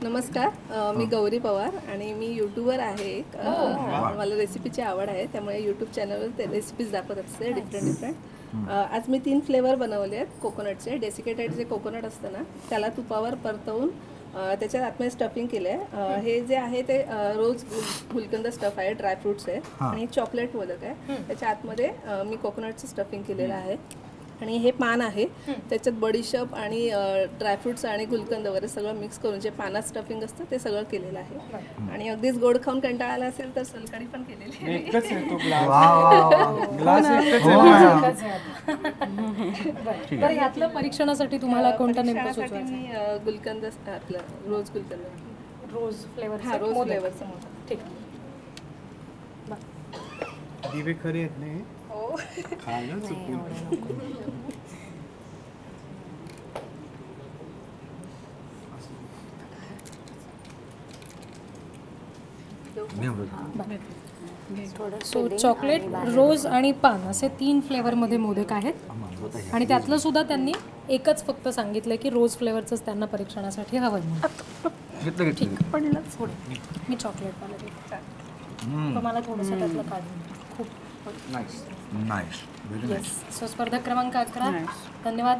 नमस्कार, मी गौरी पवार आणि मी यूट्यूबर आहे एक. मला रेसिपीची आवड आहे, त्यामुळे यूट्यूब चॅनलवर ते रेसिपीज दाखवत असते डिफरंट. आज मी 3 फ्लेवर बनवले आहेत कोकोनटचे. डेसिकेटेड जे कोकोनट असतं ना, त्याला तुपावर परतवून त्याच्यात आतमध्ये स्टफिंग केलं आहे. हे जे आहे ते रोज गुलकंद स्टफ आहे, ड्रायफ्रूट्स आहे आणि चॉकलेट मोदक आहे. त्याच्या आतमध्ये मी कोकोनटचं स्टफिंग केलेलं आहे आणि हे पान आहे, त्याच्यात बडीशेप आणि ड्रायफ्रुट्स आणि गुलकंद वगैरे सगळं मिक्स करून जे पानात स्टफिंग असतं ते सगळं केलेलं आहे. आणि अगदीच गोड खाऊन कंटाळा आला असेल तर सोलकढी पण केलेली आहे. एकच आहे तो ग्लास एकच आहे. बरं, यातलं परीक्षणासाठी तुम्हाला कोणतं नेमकं परीक्षणासाठी सुचवायचं? मी गुलकंद आपलं रोज गुलकंद, रोज फ्लेवर. हा रोज फ्लेवरचं मोदक. ठीक. दिवे खरे आहेत नाही हो. खायला चुकून. सो चॉकलेट, रोज आणि पान असे 3 फ्लेवरमध्ये मोदक आहेत आणि त्यातलं सुद्धा त्यांनी एकच फक्त सांगितलं की रोज फ्लेवरचंच त्यांना परीक्षणासाठी हवं आहे. ठीक, पडलंच थोडं. मी चॉकलेट वाला देते. तर मला थोडंसं त्यातलं काढून खूप नाईस व्हेरी नाईस. सो स्पर्धक क्रमांक 11, धन्यवाद.